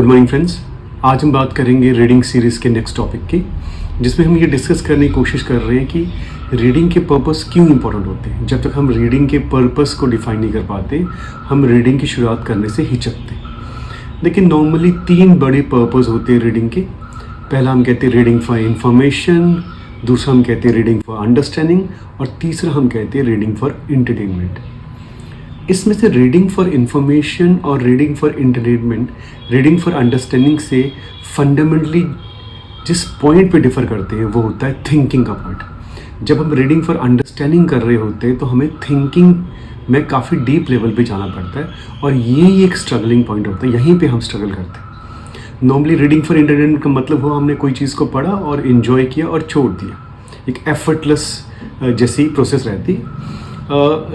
Good morning friends. आज हम बात करेंगे रीडिंग सीरीज़ के नेक्स्ट टॉपिक की, जिसमें हम ये डिस्कस करने की कोशिश कर रहे हैं कि रीडिंग के पर्पस क्यों इंपॉर्टेंट होते हैं। जब तक हम रीडिंग के पर्पस को डिफाइन नहीं कर पाते, हम रीडिंग की शुरुआत करने से हिचकते हैं। लेकिन नॉर्मली 3 बड़े पर्पस होते हैं रीडिंग के। पहला हम कहते हैं रीडिंग फॉर इंफॉर्मेशन, दूसरा हम कहते हैं रीडिंग फॉर अंडरस्टैंडिंग, और तीसरा हम कहते हैं रीडिंग फॉर एंटरटेनमेंट। इसमें से रीडिंग फॉर इंफॉर्मेशन और reading for entertainment, reading for understanding से फंडामेंटली जिस पॉइंट पे डिफ़र करते हैं वो होता है थिंकिंग का पॉइंट। जब हम रीडिंग फॉर अंडरस्टैंडिंग कर रहे होते हैं तो हमें थिंकिंग में काफ़ी डीप लेवल पे जाना पड़ता है, और यही एक स्ट्रगलिंग पॉइंट होता है। यहीं पे हम स्ट्रगल करते हैं। नॉर्मली रीडिंग फॉर एंटरटेनमेंट का मतलब हुआ हमने कोई चीज़ को पढ़ा और इन्जॉय किया और छोड़ दिया, एक एफर्टलेस जैसी प्रोसेस रहती।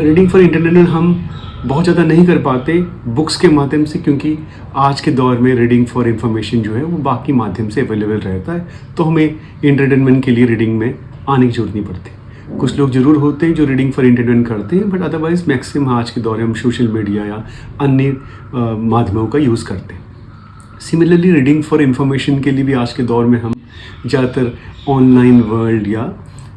रीडिंग फॉर एंटरटेनमेंट हम बहुत ज़्यादा नहीं कर पाते बुक्स के माध्यम से, क्योंकि आज के दौर में रीडिंग फॉर इंफॉर्मेशन जो है वो बाकी माध्यम से अवेलेबल रहता है, तो हमें एंटरटेनमेंट के लिए रीडिंग में आने की जरूरत नहीं पड़ती। कुछ लोग ज़रूर होते हैं जो रीडिंग फॉर एंटरटेनमेंट करते हैं, बट अदरवाइज मैक्सिमम आज के दौर में हम सोशल मीडिया या अन्य माध्यमों का यूज़ करते हैं। सिमिलरली रीडिंग फॉर इंफॉर्मेशन के लिए भी आज के दौर में हम ज़्यादातर ऑनलाइन वर्ल्ड या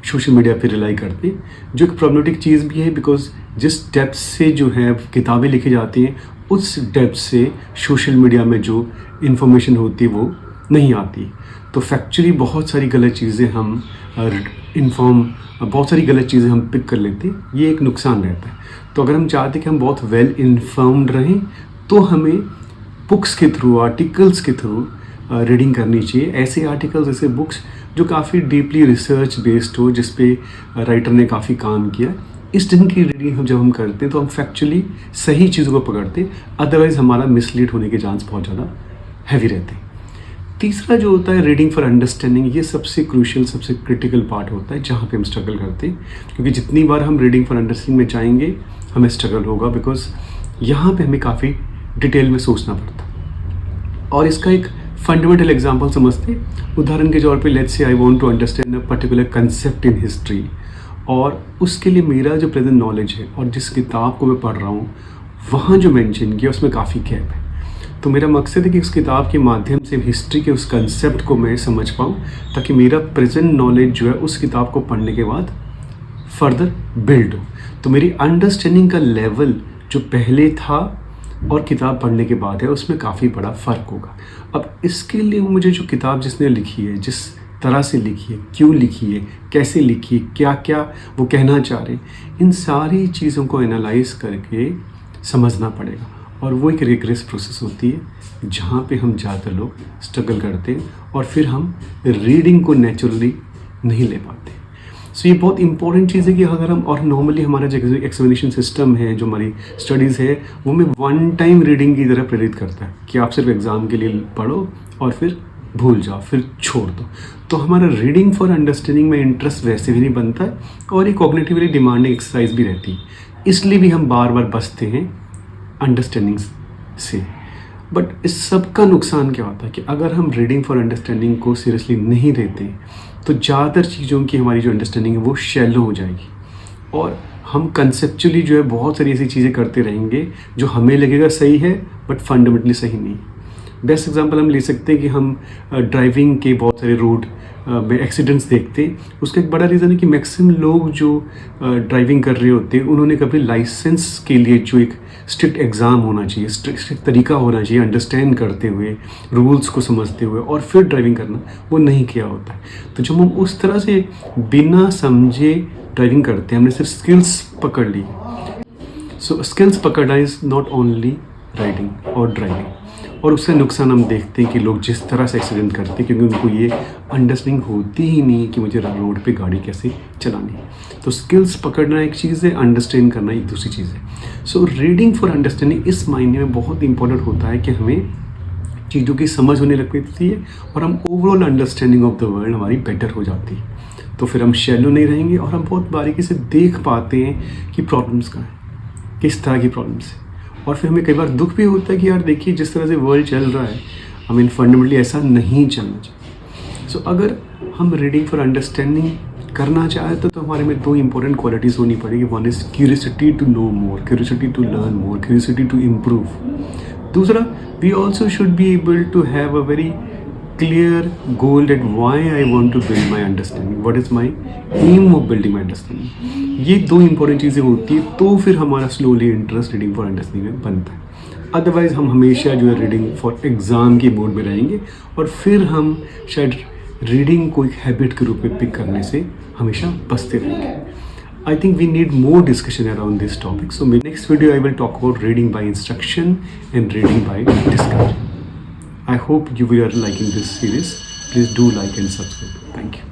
सोशल मीडिया पे रिलाई करते हैं, जो एक प्रॉब्लमेटिक चीज़ भी है, बिकॉज जिस डेप्थ से जो है किताबें लिखी जाती हैं उस डेप्थ से सोशल मीडिया में जो इन्फॉर्मेशन होती है वो नहीं आती। तो फैक्चुअली बहुत सारी गलत चीज़ें हम बहुत सारी गलत चीज़ें हम पिक कर लेते हैं, ये एक नुकसान रहता है। तो अगर हम चाहते हैं कि हम बहुत वेल इन्फॉर्म्ड रहें, तो हमें बुक्स के थ्रू, आर्टिकल्स के थ्रू रीडिंग करनी चाहिए। ऐसे आर्टिकल्स, ऐसे बुक्स जो काफ़ी डीपली रिसर्च बेस्ड हो, जिस पे राइटर ने काफ़ी काम किया। इस दिन की रीडिंग जब हम करते हैं तो हम फैक्चुअली सही चीज़ों को पकड़ते हैं, अदरवाइज हमारा मिसलीड होने के चांस बहुत ज़्यादा हैवी रहते हैं। तीसरा जो होता है रीडिंग फॉर अंडरस्टैंडिंग, ये सबसे क्रूशियल, सबसे क्रिटिकल पार्ट होता है, जहाँ पे हम स्ट्रगल करते हैं, क्योंकि जितनी बार हम रीडिंग फॉर अंडरस्टैंडिंग में जाएंगे हमें स्ट्रगल होगा, बिकॉज यहाँ पे हमें काफ़ी डिटेल में सोचना पड़ता है। और इसका एक फंडामेंटल एग्जांपल समझते हैं। उदाहरण के तौर पे let's say I want to understand a particular concept in history, और उसके लिए मेरा जो प्रेजेंट नॉलेज है और जिस किताब को मैं पढ़ रहा हूँ वहाँ जो मेंशन किया उसमें काफ़ी गैप है। तो मेरा मकसद है कि उस किताब के माध्यम से हिस्ट्री के उस कंसेप्ट को मैं समझ पाऊँ, ताकि मेरा प्रेजेंट नॉलेज जो है उस किताब को पढ़ने के बाद फर्दर बिल्ड हो। तो मेरी अंडरस्टैंडिंग का लेवल जो पहले था और किताब पढ़ने के बाद है, उसमें काफ़ी बड़ा फ़र्क होगा। अब इसके लिए मुझे जो किताब जिसने लिखी है, जिस तरह से लिखी है, क्यों लिखी है, कैसे लिखी है, क्या क्या वो कहना चाह रहे हैं, इन सारी चीज़ों को एनालाइज करके समझना पड़ेगा। और वो एक रिग्रेस प्रोसेस होती है, जहाँ पे हम ज़्यादातर लोग स्ट्रगल करते हैं और फिर हम रीडिंग को नेचुरली नहीं ले पाते। सो ये बहुत इंपॉर्टेंट चीज़ है कि अगर हम, और नॉर्मली हमारा जो एक्जामिनेशन सिस्टम है, जो हमारी स्टडीज़ है, वो हमें वन टाइम रीडिंग की तरह प्रेरित करता है कि आप सिर्फ एग्ज़ाम के लिए पढ़ो और फिर भूल जाओ, फिर छोड़ दो। तो हमारा रीडिंग फॉर अंडरस्टैंडिंग में इंटरेस्ट वैसे भी नहीं बनता है, और ये कॉग्निटिवली डिमांडिंग एक्सरसाइज भी रहती है, इसलिए भी हम बार बार बचते हैं अंडरस्टैंडिंग से। बट इस सब का नुकसान क्या होता है कि अगर हम रीडिंग फॉर अंडरस्टैंडिंग को सीरियसली नहीं लेते तो ज़्यादातर चीज़ों की हमारी जो अंडरस्टैंडिंग है वो शैलो हो जाएगी, और हम कंसेप्चुअली जो है बहुत सारी ऐसी चीज़ें करते रहेंगे जो हमें लगेगा सही है बट फंडामेंटली सही नहीं। बेस्ट एग्जांपल हम ले सकते हैं कि हम ड्राइविंग के बहुत सारे रोड में एक्सीडेंट्स देखते हैं। उसका एक बड़ा रीज़न है कि मैक्सिमम लोग जो ड्राइविंग कर रहे होते हैं उन्होंने कभी लाइसेंस के लिए जो एक स्ट्रिक्ट एग्ज़ाम होना चाहिए, स्ट्रिक्ट तरीका होना चाहिए, अंडरस्टैंड करते हुए, रूल्स को समझते हुए और फिर ड्राइविंग करना, वो नहीं किया होता है। तो जब हम उस तरह से बिना समझे ड्राइविंग करते हैं, हमने सिर्फ स्किल्स पकड़ ली। सो स्किल्स पकड़ना इज़ नॉट ओनली राइडिंग और ड्राइविंग। और उसका नुकसान हम देखते हैं कि लोग जिस तरह से एक्सीडेंट करते हैं, क्योंकि उनको ये अंडरस्टैंडिंग होती ही नहीं है कि मुझे रोड पे गाड़ी कैसे चलानी है। तो स्किल्स पकड़ना एक चीज़ है, अंडरस्टैंड करना एक दूसरी चीज़ है। सो रीडिंग फॉर अंडरस्टैंडिंग इस मायने में बहुत इंपॉर्टेंट होता है कि हमें चीज़ों की समझ होने लग पाती है और हम overall understanding of the world हमारी बेटर हो जाती है। तो फिर हम शैलो नहीं रहेंगे और हम बहुत बारीकी से देख पाते हैं कि प्रॉब्लम्स कहाँ हैं, किस तरह की प्रॉब्लम्स है। और फिर हमें कई बार दुख भी होता है कि यार देखिए जिस तरह से वर्ल्ड चल रहा है, हमें फंडामेंटली ऐसा नहीं चलना चाहिए। सो अगर हम रीडिंग फॉर अंडरस्टैंडिंग करना चाहें तो हमारे में 2 इंपॉर्टेंट क्वालिटीज़ होनी पड़ेगी। One is curiosity to know more, curiosity to learn more, curiosity to improve. दूसरा, we also should be able to have a very clear goal that why I want to build my understanding, what is my aim of building my understanding. ये दो important चीज़ें होती है तो फिर हमारा slowly interest reading for understanding में बनता है। अदरवाइज हम हमेशा जो है रीडिंग फॉर एग्ज़ाम के मोड में रहेंगे और फिर हम शायद रीडिंग को एक हैबिट के रूप में पिक करने से हमेशा बचते रहेंगे। I think we need more discussion around this topic. So in next video I will talk about reading by instruction and reading by discovery. I hope you are liking this series. Please do like and subscribe. Thank you.